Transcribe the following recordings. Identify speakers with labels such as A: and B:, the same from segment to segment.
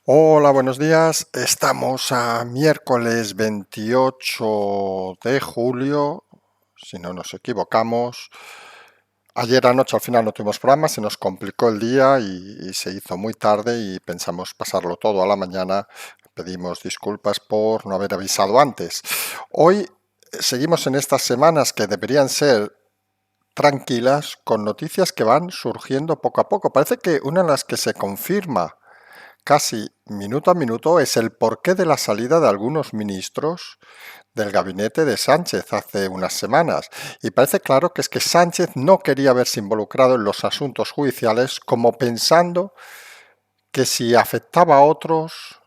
A: Hola, buenos días. Estamos a miércoles 28 de julio, si no nos equivocamos. Ayer anoche al final no tuvimos programa, se nos complicó el día y se hizo muy tarde y pensamos pasarlo todo a la mañana. Pedimos disculpas por no haber avisado antes. Hoy seguimos en estas semanas que deberían ser tranquilas con noticias que van surgiendo poco a poco. Parece que una de las que se confirma casi minuto a minuto es el porqué de la salida de algunos ministros del gabinete de Sánchez hace unas semanas. Y parece claro que es que Sánchez no quería verse involucrado en los asuntos judiciales como pensando que si afectaba a otros,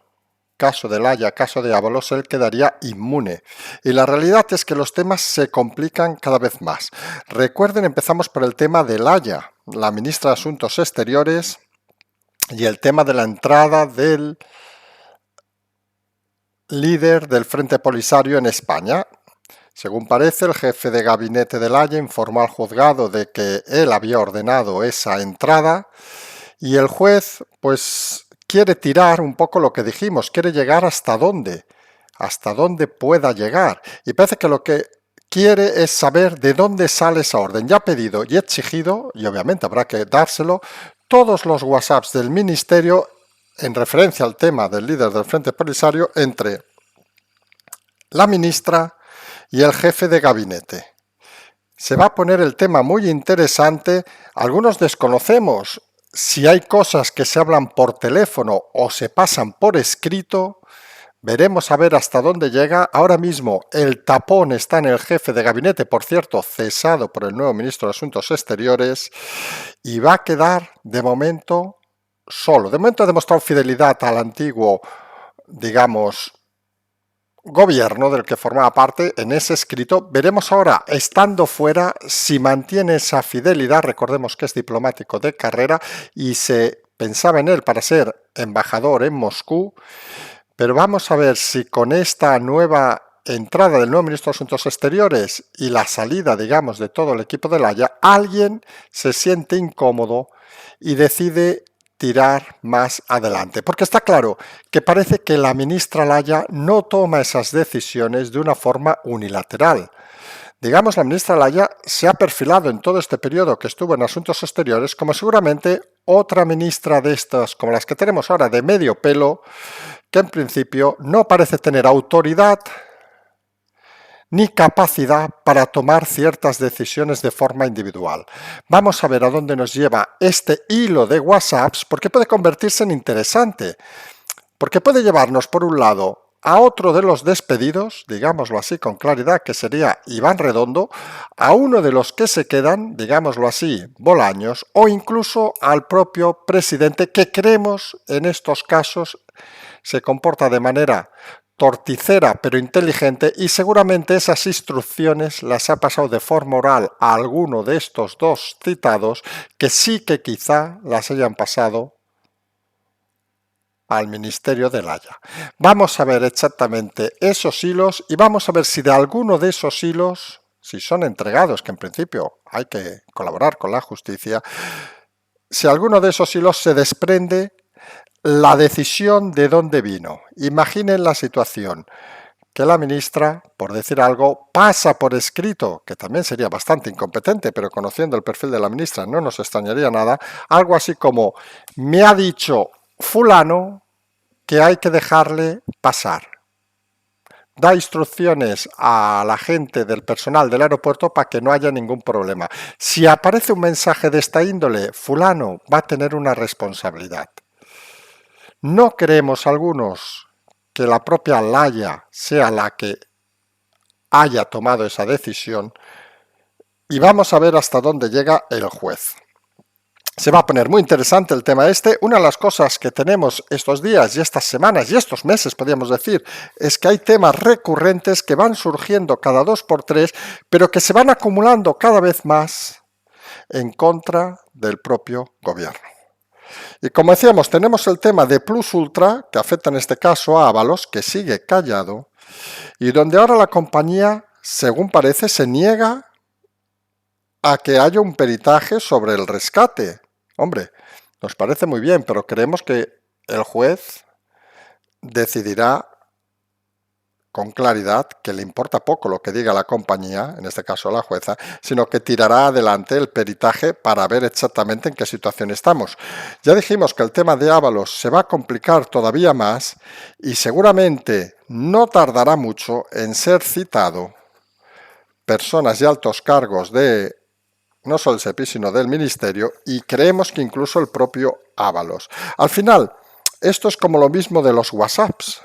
A: caso de Laya, caso de Ábalos, él quedaría inmune. Y la realidad es que los temas se complican cada vez más. Recuerden, empezamos por el tema de Laya, la ministra de Asuntos Exteriores, y el tema de la entrada del líder del Frente Polisario en España. Según parece, el jefe de gabinete del Haya informó al juzgado de que él había ordenado esa entrada y el juez pues quiere tirar un poco lo que dijimos, quiere llegar hasta dónde pueda llegar. Y parece que lo que quiere es saber de dónde sale esa orden. Ya ha pedido y exigido, y obviamente habrá que dárselo, todos los WhatsApps del ministerio en referencia al tema del líder del Frente Polisario entre la ministra y el jefe de gabinete. Se va a poner el tema muy interesante. Algunos desconocemos si hay cosas que se hablan por teléfono o se pasan por escrito. Veremos a ver hasta dónde llega. Ahora mismo el tapón está en el jefe de gabinete, por cierto, cesado por el nuevo ministro de Asuntos Exteriores, y va a quedar de momento solo. De momento ha demostrado fidelidad al antiguo, digamos, gobierno del que formaba parte en ese escrito. Veremos ahora, estando fuera, si mantiene esa fidelidad. Recordemos que es diplomático de carrera y se pensaba en él para ser embajador en Moscú, pero vamos a ver si con esta nueva entrada del nuevo ministro de Asuntos Exteriores y la salida, digamos, de todo el equipo del Haya, alguien se siente incómodo y decide tirar más adelante. Porque está claro que parece que la ministra Laya no toma esas decisiones de una forma unilateral. Digamos, la ministra Laya se ha perfilado en todo este periodo que estuvo en Asuntos Exteriores como seguramente otra ministra de estas, como las que tenemos ahora, de medio pelo, que en principio no parece tener autoridad ni capacidad para tomar ciertas decisiones de forma individual. Vamos a ver a dónde nos lleva este hilo de WhatsApps, porque puede convertirse en interesante, porque puede llevarnos por un lado a otro de los despedidos, digámoslo así con claridad, que sería Iván Redondo, a uno de los que se quedan, digámoslo así, Bolaños, o incluso al propio presidente, que creemos en estos casos se comporta de manera torticera pero inteligente y seguramente esas instrucciones las ha pasado de forma oral a alguno de estos dos citados que sí que quizá las hayan pasado al Ministerio del Haya. Vamos a ver exactamente esos hilos y vamos a ver si de alguno de esos hilos, si son entregados, que en principio hay que colaborar con la justicia, si alguno de esos hilos se desprende la decisión de dónde vino. Imaginen la situación que la ministra, por decir algo, pasa por escrito, que también sería bastante incompetente, pero conociendo el perfil de la ministra no nos extrañaría nada, algo así como, me ha dicho fulano que hay que dejarle pasar. Da instrucciones a la gente del personal del aeropuerto para que no haya ningún problema. Si aparece un mensaje de esta índole, fulano va a tener una responsabilidad. No creemos algunos que la propia Laya sea la que haya tomado esa decisión y vamos a ver hasta dónde llega el juez. Se va a poner muy interesante el tema este. Una de las cosas que tenemos estos días y estas semanas y estos meses, podríamos decir, es que hay temas recurrentes que van surgiendo cada 2 por 3, pero que se van acumulando cada vez más en contra del propio gobierno. Y como decíamos, tenemos el tema de Plus Ultra, que afecta en este caso a Ábalos, que sigue callado, y donde ahora la compañía, según parece, se niega a que haya un peritaje sobre el rescate. Hombre, nos parece muy bien, pero creemos que el juez decidirá con claridad que le importa poco lo que diga la compañía, en este caso la jueza, sino que tirará adelante el peritaje para ver exactamente en qué situación estamos. Ya dijimos que el tema de Ábalos se va a complicar todavía más y seguramente no tardará mucho en ser citado personas y altos cargos de no solo el SEPI, sino del Ministerio, y creemos que incluso el propio Ábalos. Al final, esto es como lo mismo de los WhatsApps.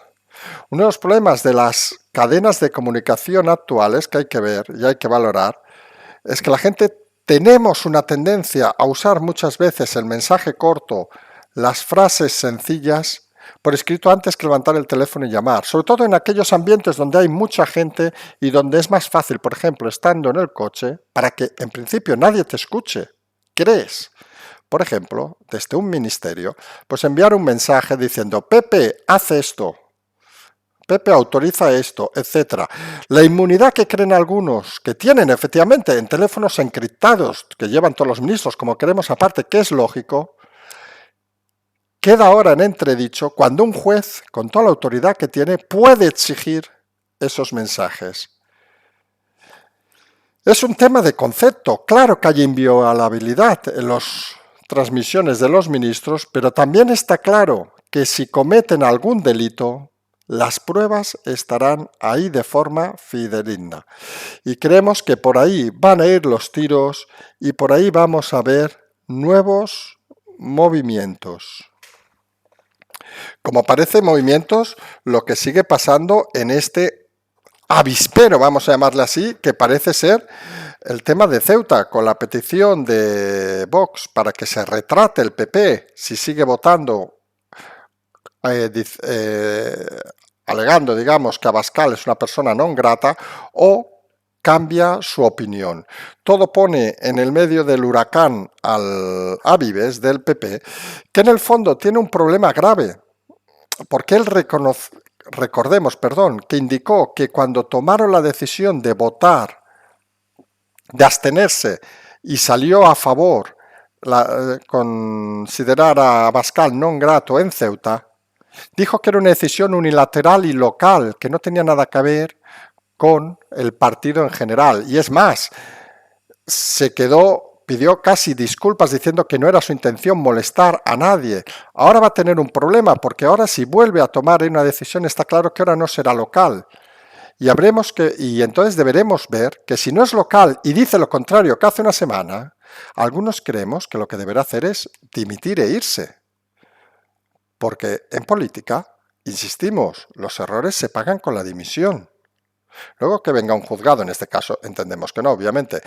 A: Uno de los problemas de las cadenas de comunicación actuales que hay que ver y hay que valorar es que la gente tenemos una tendencia a usar muchas veces el mensaje corto, las frases sencillas, por escrito antes que levantar el teléfono y llamar, sobre todo en aquellos ambientes donde hay mucha gente y donde es más fácil, por ejemplo, estando en el coche, para que en principio nadie te escuche. ¿Crees? Por ejemplo, desde un ministerio, pues enviar un mensaje diciendo, Pepe, haz esto. Pepe autoriza esto, etc. La inmunidad que creen algunos, que tienen efectivamente en teléfonos encriptados, que llevan todos los ministros, como queremos aparte, que es lógico, queda ahora en entredicho cuando un juez, con toda la autoridad que tiene, puede exigir esos mensajes. Es un tema de concepto. Claro que hay inviolabilidad en las transmisiones de los ministros, pero también está claro que si cometen algún delito, las pruebas estarán ahí de forma fidedigna. Y creemos que por ahí van a ir los tiros y por ahí vamos a ver nuevos movimientos. Como parece movimientos, lo que sigue pasando en este avispero, vamos a llamarle así, que parece ser el tema de Ceuta, con la petición de Vox para que se retrate el PP si sigue votando, alegando, digamos, que Abascal es una persona non grata, o cambia su opinión. Todo pone en el medio del huracán a Vives, del PP, que en el fondo tiene un problema grave, porque él recordemos, que indicó que cuando tomaron la decisión de votar, de abstenerse, y salió a favor, considerar a Abascal non grato en Ceuta, dijo que era una decisión unilateral y local, que no tenía nada que ver con el partido en general. Y es más, pidió casi disculpas diciendo que no era su intención molestar a nadie. Ahora va a tener un problema, porque ahora si vuelve a tomar una decisión está claro que ahora no será local. Y entonces deberemos ver que si no es local y dice lo contrario que hace una semana, algunos creemos que lo que deberá hacer es dimitir e irse. Porque en política, insistimos, los errores se pagan con la dimisión. Luego que venga un juzgado, en este caso entendemos que no, obviamente,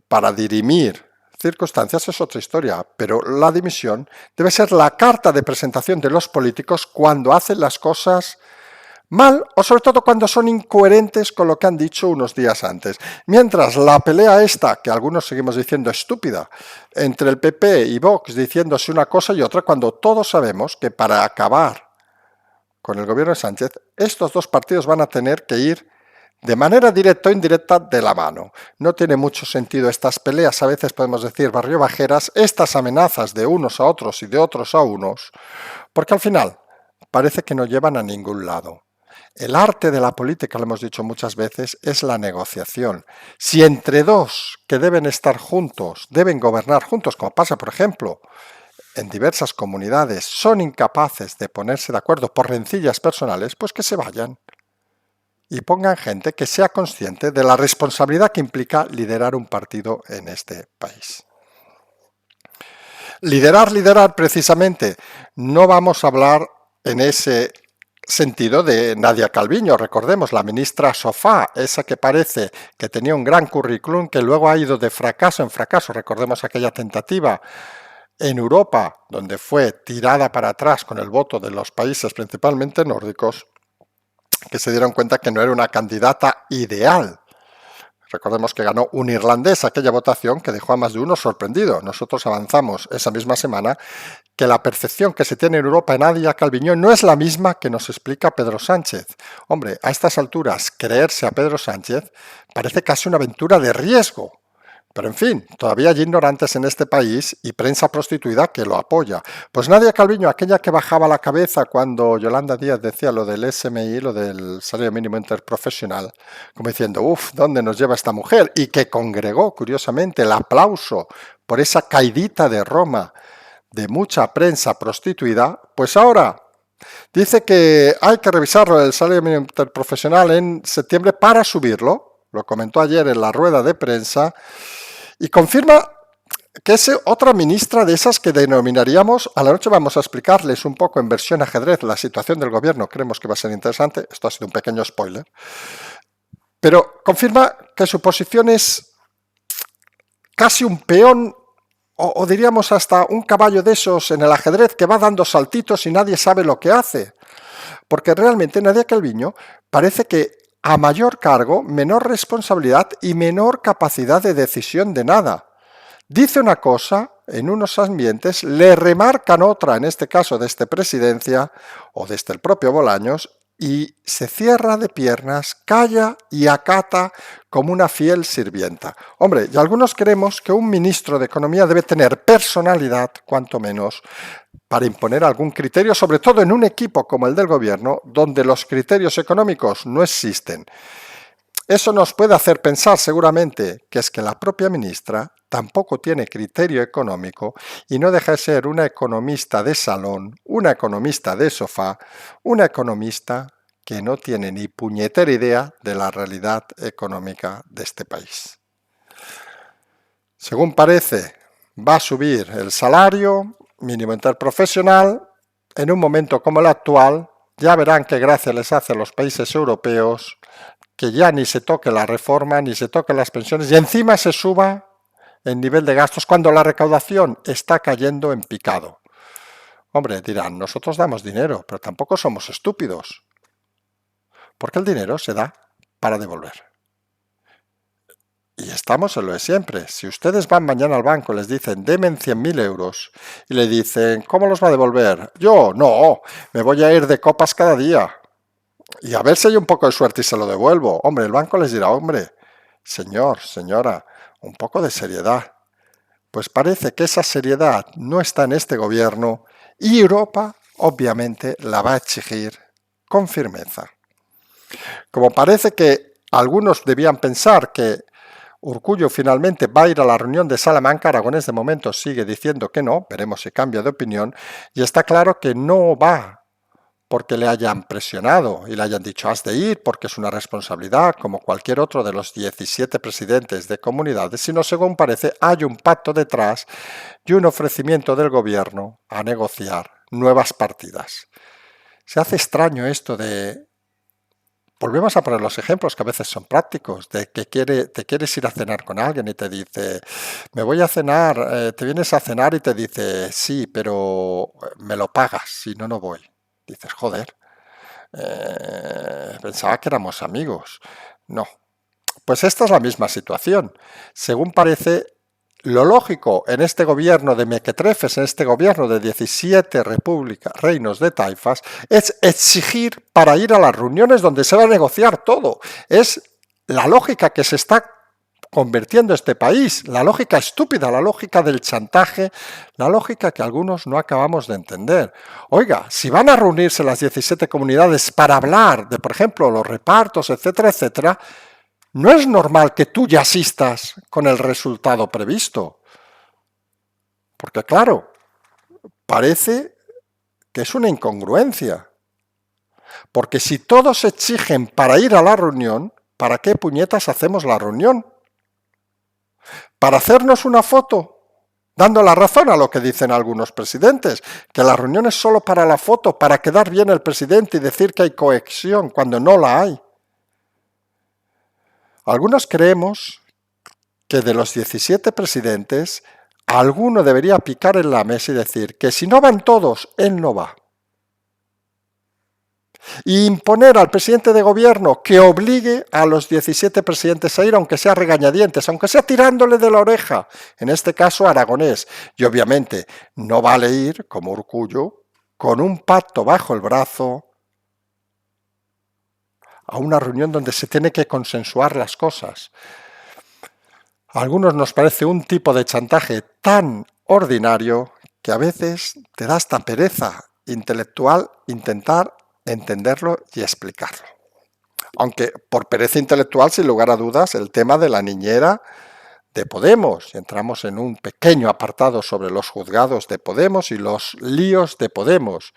A: para dirimir circunstancias es otra historia, pero la dimisión debe ser la carta de presentación de los políticos cuando hacen las cosas mal o sobre todo cuando son incoherentes con lo que han dicho unos días antes. Mientras la pelea esta, que algunos seguimos diciendo estúpida, entre el PP y Vox diciéndose una cosa y otra, cuando todos sabemos que para acabar con el gobierno de Sánchez, estos dos partidos van a tener que ir de manera directa o indirecta de la mano. No tiene mucho sentido estas peleas, a veces podemos decir barriobajeras, estas amenazas de unos a otros y de otros a unos, porque al final parece que no llevan a ningún lado. El arte de la política, lo hemos dicho muchas veces, es la negociación. Si entre dos que deben estar juntos, deben gobernar juntos, como pasa, por ejemplo, en diversas comunidades, son incapaces de ponerse de acuerdo por rencillas personales, pues que se vayan y pongan gente que sea consciente de la responsabilidad que implica liderar un partido en este país. Liderar precisamente, no vamos a hablar en ese sentido de Nadia Calviño, recordemos, la ministra Sofá, esa que parece que tenía un gran currículum, que luego ha ido de fracaso en fracaso, recordemos aquella tentativa en Europa, donde fue tirada para atrás con el voto de los países principalmente nórdicos, que se dieron cuenta que no era una candidata ideal. Recordemos que ganó un irlandés aquella votación que dejó a más de uno sorprendido. Nosotros avanzamos esa misma semana que la percepción que se tiene en Europa en Nadia Calviño no es la misma que nos explica Pedro Sánchez. Hombre, a estas alturas creerse a Pedro Sánchez parece casi una aventura de riesgo, Pero en fin, todavía hay ignorantes en este país y prensa prostituida que lo apoya. Pues Nadia Calviño, aquella que bajaba la cabeza cuando Yolanda Díaz decía lo del SMI, lo del salario mínimo interprofesional, como diciendo, uff, ¿dónde nos lleva esta mujer? Y que congregó, curiosamente, el aplauso por esa caidita de Roma de mucha prensa prostituida, pues ahora dice que hay que revisar el salario mínimo interprofesional en septiembre para subirlo. Lo comentó ayer en la rueda de prensa. Y confirma que es otra ministra de esas que denominaríamos, a la noche vamos a explicarles un poco en versión ajedrez la situación del gobierno, creemos que va a ser interesante, esto ha sido un pequeño spoiler, pero confirma que su posición es casi un peón o diríamos hasta un caballo de esos en el ajedrez que va dando saltitos y nadie sabe lo que hace, porque realmente Nadia Calviño parece que a mayor cargo, menor responsabilidad y menor capacidad de decisión de nada. Dice una cosa en unos ambientes, le remarcan otra, en este caso desde Presidencia o desde el propio Bolaños, y se cierra de piernas, calla y acata como una fiel sirvienta. Hombre, y algunos creemos que un ministro de Economía debe tener personalidad, cuanto menos, para imponer algún criterio, sobre todo en un equipo como el del gobierno, donde los criterios económicos no existen. Eso nos puede hacer pensar seguramente que es que la propia ministra tampoco tiene criterio económico y no deja de ser una economista de salón, una economista de sofá, una economista que no tiene ni puñetera idea de la realidad económica de este país. Según parece, va a subir el salario mínimo interprofesional en un momento como el actual. Ya verán qué gracia les hace a los países europeos que ya ni se toque la reforma, ni se toque las pensiones, y encima se suba el nivel de gastos cuando la recaudación está cayendo en picado. Hombre, dirán, nosotros damos dinero, pero tampoco somos estúpidos, porque el dinero se da para devolver. Y estamos en lo de siempre. Si ustedes van mañana al banco y les dicen, denme 100.000 euros, y le dicen, ¿cómo los va a devolver? Yo, no, me voy a ir de copas cada día. Y a ver si hay un poco de suerte y se lo devuelvo. Hombre, el banco les dirá, hombre, señor, señora, un poco de seriedad. Pues parece que esa seriedad no está en este gobierno y Europa, obviamente, la va a exigir con firmeza. Como parece que algunos debían pensar que Urkullu finalmente va a ir a la reunión de Salamanca, Aragonés de momento sigue diciendo que no, veremos si cambia de opinión, y está claro que no va porque le hayan presionado y le hayan dicho has de ir porque es una responsabilidad como cualquier otro de los 17 presidentes de comunidades, sino según parece hay un pacto detrás y un ofrecimiento del gobierno a negociar nuevas partidas. Se hace extraño esto de... Volvemos a poner los ejemplos que a veces son prácticos, de que te quieres ir a cenar con alguien y te dice, me voy a cenar, te vienes a cenar y te dice, sí, pero me lo pagas, si no, no voy. Dices, joder, pensaba que éramos amigos. No, pues esta es la misma situación. Según parece, lo lógico en este gobierno de mequetrefes, en este gobierno de 17 reinos de taifas, es exigir para ir a las reuniones donde se va a negociar todo. Es la lógica que se está convirtiendo este país, la lógica estúpida, la lógica del chantaje, la lógica que algunos no acabamos de entender. Oiga, si van a reunirse las 17 comunidades para hablar de, por ejemplo, los repartos, etcétera, etcétera, no es normal que tú ya asistas con el resultado previsto. Porque claro, parece que es una incongruencia. Porque si todos exigen para ir a la reunión, ¿para qué puñetas hacemos la reunión? ¿Para hacernos una foto? Dando la razón a lo que dicen algunos presidentes, que la reunión es solo para la foto, para quedar bien el presidente y decir que hay cohesión cuando no la hay. Algunos creemos que de los 17 presidentes, alguno debería picar en la mesa y decir que si no van todos, él no va. Y imponer al presidente de gobierno que obligue a los 17 presidentes a ir, aunque sea regañadientes, aunque sea tirándole de la oreja, en este caso Aragonés. Y obviamente no vale ir, como Urkullu, con un pacto bajo el brazo, a una reunión donde se tiene que consensuar las cosas. A algunos nos parece un tipo de chantaje tan ordinario que a veces te da hasta pereza intelectual intentar entenderlo y explicarlo. Aunque por pereza intelectual, sin lugar a dudas, el tema de la niñera de Podemos, y entramos en un pequeño apartado sobre los juzgados de Podemos y los líos de Podemos.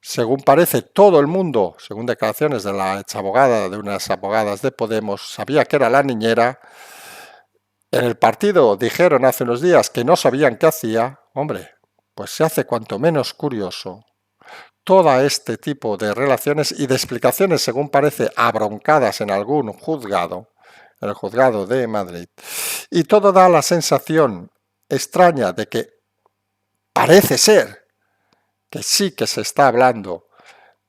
A: Según parece, todo el mundo, según declaraciones de la exabogada de unas abogadas de Podemos, sabía que era la niñera. En el partido dijeron hace unos días que no sabían qué hacía. Hombre, pues se hace cuanto menos curioso todo este tipo de relaciones y de explicaciones, según parece, abroncadas en algún juzgado, en el juzgado de Madrid. Y todo da la sensación extraña de que parece ser que sí que se está hablando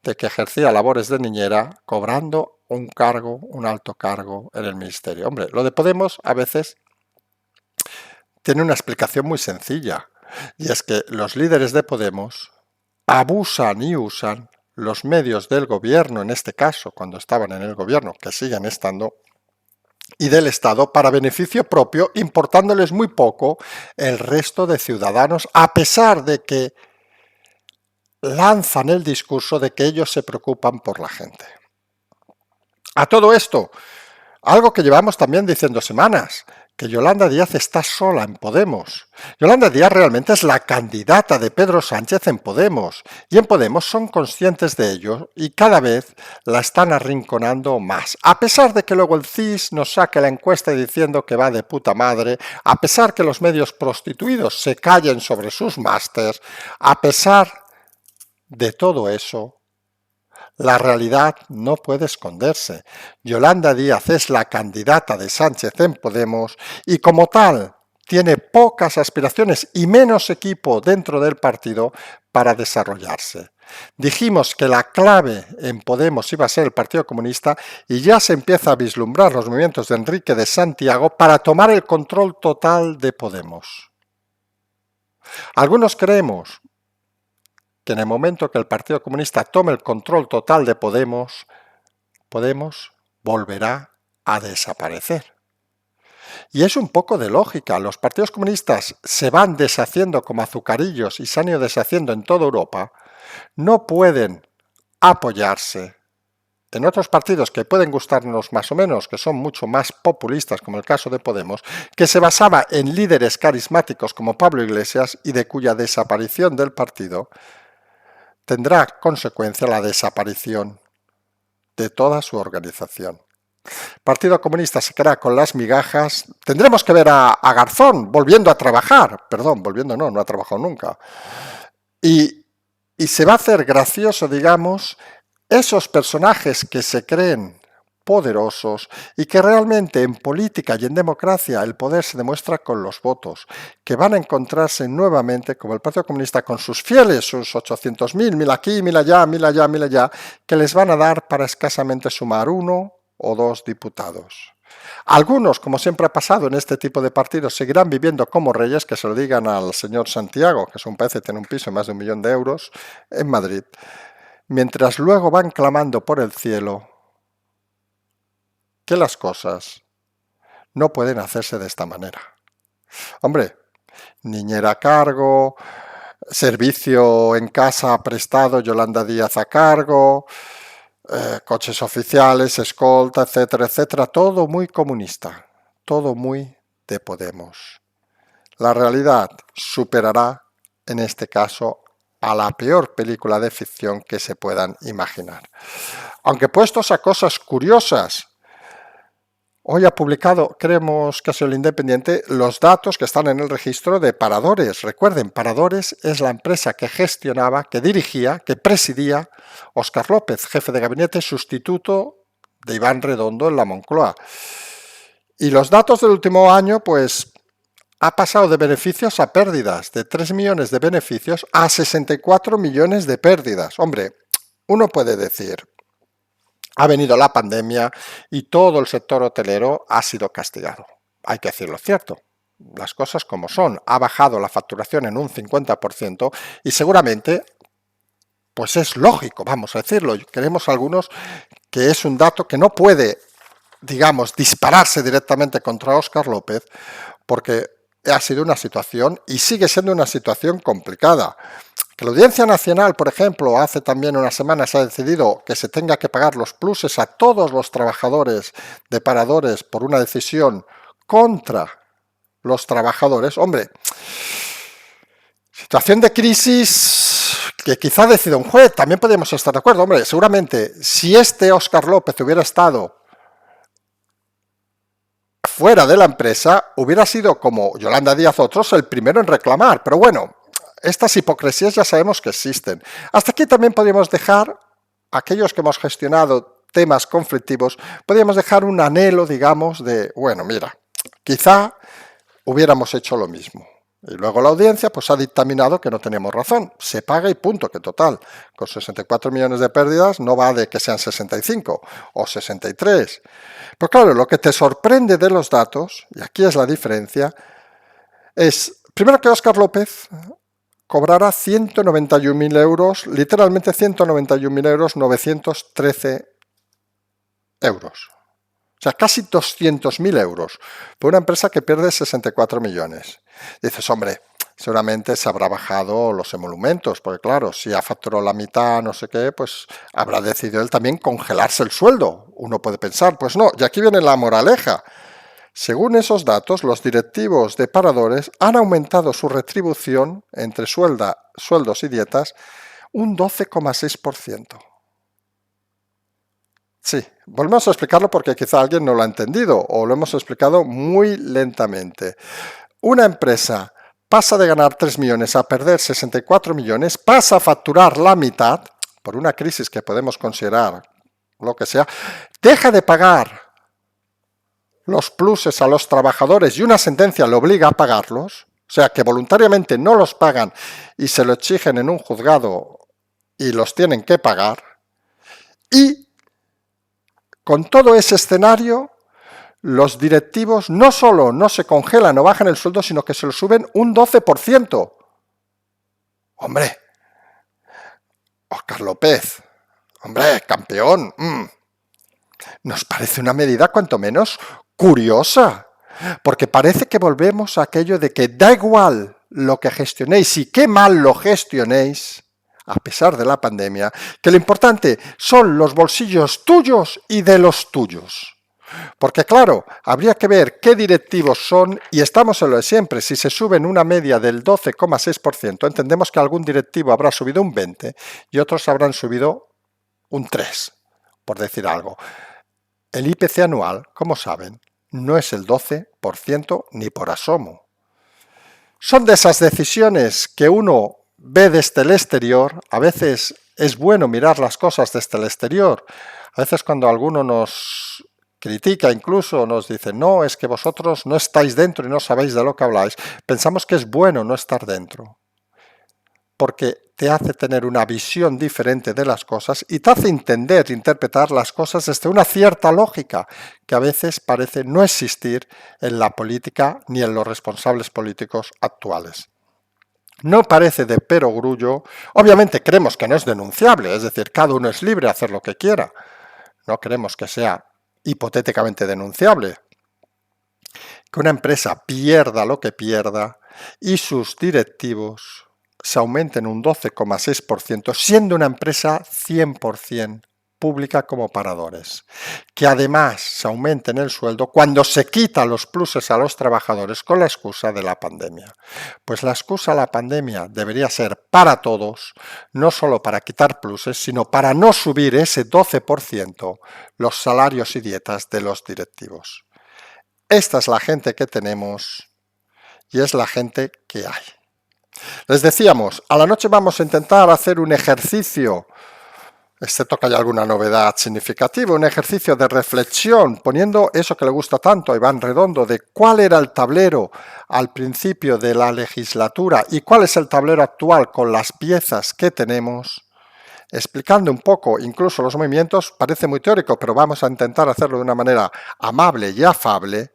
A: de que ejercía labores de niñera cobrando un cargo, un alto cargo en el ministerio. Hombre, lo de Podemos a veces tiene una explicación muy sencilla, y es que los líderes de Podemos abusan y usan los medios del gobierno, en este caso, cuando estaban en el gobierno, que siguen estando, y del Estado para beneficio propio, importándoles muy poco el resto de ciudadanos, a pesar de que lanzan el discurso de que ellos se preocupan por la gente. A todo esto, algo que llevamos también diciendo semanas, que Yolanda Díaz está sola en Podemos. Yolanda Díaz realmente es la candidata de Pedro Sánchez en Podemos, y en Podemos son conscientes de ello y cada vez la están arrinconando más. A pesar de que luego el CIS nos saque la encuesta diciendo que va de puta madre, a pesar que los medios prostituidos se callen sobre sus másters, a pesar de todo eso, la realidad no puede esconderse. Yolanda Díaz es la candidata de Sánchez en Podemos y como tal tiene pocas aspiraciones y menos equipo dentro del partido para desarrollarse. Dijimos que la clave en Podemos iba a ser el Partido Comunista y ya se empieza a vislumbrar los movimientos de Enrique de Santiago para tomar el control total de Podemos. Algunos creemos que en el momento que el Partido Comunista tome el control total de Podemos, Podemos volverá a desaparecer. Y es un poco de lógica, los partidos comunistas se van deshaciendo como azucarillos y se han ido deshaciendo en toda Europa, no pueden apoyarse en otros partidos que pueden gustarnos más o menos, que son mucho más populistas, como el caso de Podemos, que se basaba en líderes carismáticos como Pablo Iglesias y de cuya desaparición del partido tendrá consecuencia la desaparición de toda su organización. El Partido Comunista se quedará con las migajas. Tendremos que ver a Garzón volviendo a trabajar. Perdón, volviendo no ha trabajado nunca. Y se va a hacer gracioso, digamos, esos personajes que se creen poderosos y que realmente en política y en democracia el poder se demuestra con los votos, que van a encontrarse nuevamente, como el Partido Comunista, con sus fieles, sus 800.000, 1.000 aquí, 1.000 allá, 1.000 allá, 1.000 allá, que les van a dar para escasamente sumar 1 o 2 diputados. Algunos, como siempre ha pasado en este tipo de partidos, seguirán viviendo como reyes, que se lo digan al señor Santiago, que según parece tiene un piso de más de 1 millón de euros en Madrid, mientras luego van clamando por el cielo que las cosas no pueden hacerse de esta manera. Hombre, niñera a cargo, servicio en casa prestado, Yolanda Díaz a cargo, coches oficiales, escolta, etcétera, etcétera, todo muy comunista, todo muy de Podemos. La realidad superará, en este caso, a la peor película de ficción que se puedan imaginar. Aunque puestos a cosas curiosas, hoy ha publicado, creemos que ha sido el Independiente, los datos que están en el registro de Paradores. Recuerden, Paradores es la empresa que gestionaba, que dirigía, que presidía Óscar López, jefe de gabinete sustituto de Iván Redondo en la Moncloa. Y los datos del último año, pues, ha pasado de beneficios a pérdidas, de 3 millones de beneficios a 64 millones de pérdidas. Hombre, uno puede decir, ha venido la pandemia y todo el sector hotelero ha sido castigado. Hay que decirlo cierto, las cosas como son. Ha bajado la facturación en un 50% y seguramente, pues es lógico, vamos a decirlo. Creemos algunos que es un dato que no puede digamos, dispararse directamente contra Óscar López, porque ha sido una situación y sigue siendo una situación complicada. Que la Audiencia Nacional, por ejemplo, hace también unas semanas ha decidido que se tenga que pagar los pluses a todos los trabajadores de paradores por una decisión contra los trabajadores. Hombre, situación de crisis que quizá decida un juez, también podríamos estar de acuerdo. Hombre, seguramente si este Óscar López hubiera estado fuera de la empresa, hubiera sido como Yolanda Díaz otros el primero en reclamar, pero bueno, estas hipocresías ya sabemos que existen. Hasta aquí también podríamos dejar, aquellos que hemos gestionado temas conflictivos, podríamos dejar un anhelo, digamos, de, bueno, mira, quizá hubiéramos hecho lo mismo. Y luego la audiencia pues ha dictaminado que no teníamos razón. Se paga y punto, que total, con 64 millones de pérdidas no va de que sean 65 o 63. Pero claro, lo que te sorprende de los datos, y aquí es la diferencia, es, primero que Óscar López cobrará 191.000 euros, literalmente 191.000 euros, 913 euros. O sea, casi 200.000 euros por una empresa que pierde 64 millones. Dices, hombre, seguramente se habrá bajado los emolumentos, porque claro, si ha facturado la mitad, no sé qué, pues habrá decidido él también congelarse el sueldo. Uno puede pensar, pues no, y aquí viene la moraleja. Según esos datos, los directivos de paradores han aumentado su retribución entre sueldos y dietas un 12,6%. Sí, volvemos a explicarlo porque quizá alguien no lo ha entendido o lo hemos explicado muy lentamente. Una empresa pasa de ganar 3 millones a perder 64 millones, pasa a facturar la mitad, por una crisis que podemos considerar lo que sea, deja de pagar los pluses a los trabajadores y una sentencia le obliga a pagarlos, o sea que voluntariamente no los pagan y se lo exigen en un juzgado y los tienen que pagar, y con todo ese escenario, los directivos no solo no se congelan o bajan el sueldo, sino que se lo suben un 12%. Hombre, Óscar López, hombre, campeón, nos parece una medida cuanto menos curiosa, porque parece que volvemos a aquello de que da igual lo que gestionéis y qué mal lo gestionéis, a pesar de la pandemia, que lo importante son los bolsillos tuyos y de los tuyos. Porque claro, habría que ver qué directivos son, y estamos en lo de siempre. Si se suben una media del 12,6%, entendemos que algún directivo habrá subido un 20% y otros habrán subido un 3%, por decir algo. El IPC anual, como saben, no es el 12% ni por asomo. Son de esas decisiones que uno ve desde el exterior. A veces es bueno mirar las cosas desde el exterior. A veces cuando alguno nos critica, incluso nos dice, no, es que vosotros no estáis dentro y no sabéis de lo que habláis. Pensamos que es bueno no estar dentro, porque te hace tener una visión diferente de las cosas y te hace entender, interpretar las cosas desde una cierta lógica que a veces parece no existir en la política ni en los responsables políticos actuales. No parece de perogrullo, obviamente creemos que no es denunciable, es decir, cada uno es libre de hacer lo que quiera, no creemos que sea hipotéticamente denunciable, que una empresa pierda lo que pierda y sus directivos se aumenten un 12,6%, siendo una empresa 100% pública como paradores. Que además se aumenten el sueldo cuando se quita los pluses a los trabajadores con la excusa de la pandemia. Pues la excusa de la pandemia debería ser para todos, no solo para quitar pluses, sino para no subir ese 12% los salarios y dietas de los directivos. Esta es la gente que tenemos y es la gente que hay. Les decíamos, a la noche vamos a intentar hacer un ejercicio, excepto que haya alguna novedad significativa, un ejercicio de reflexión, poniendo eso que le gusta tanto a Iván Redondo, de cuál era el tablero al principio de la legislatura y cuál es el tablero actual con las piezas que tenemos, explicando un poco incluso los movimientos. Parece muy teórico, pero vamos a intentar hacerlo de una manera amable y afable,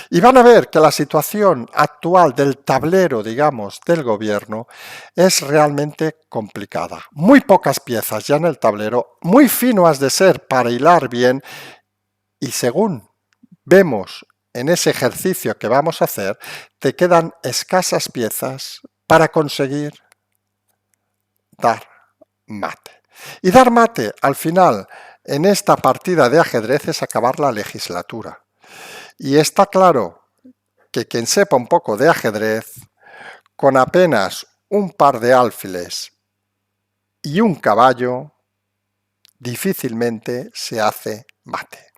A: y van a ver que la situación actual del tablero, digamos, del gobierno es realmente complicada. Muy pocas piezas ya en el tablero, muy fino has de ser para hilar bien, y según vemos en ese ejercicio que vamos a hacer, te quedan escasas piezas para conseguir dar mate. Y dar mate, al final, en esta partida de ajedrez es acabar la legislatura. Y está claro que quien sepa un poco de ajedrez, con apenas un par de alfiles y un caballo, difícilmente se hace mate.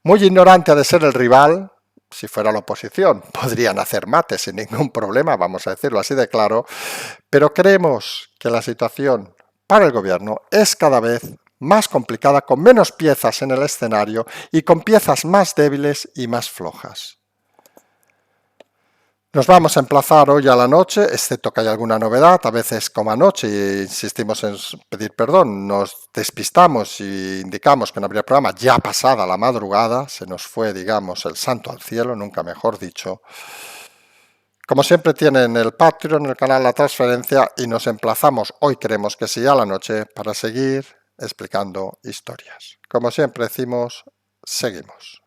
A: Muy ignorante ha de ser el rival. Si fuera la oposición, podrían hacer mate sin ningún problema, vamos a decirlo así de claro, pero creemos que la situación para el gobierno es cada vez más complicada, con menos piezas en el escenario y con piezas más débiles y más flojas. Nos vamos a emplazar hoy a la noche, excepto que hay alguna novedad. A veces, como anoche, y insistimos en pedir perdón, nos despistamos y indicamos que no habría programa ya pasada la madrugada, se nos fue, digamos, el santo al cielo, nunca mejor dicho. Como siempre tienen el Patreon, el canal La Transferencia, y nos emplazamos, hoy creemos que sí, a la noche, para seguir explicando historias. Como siempre decimos, seguimos.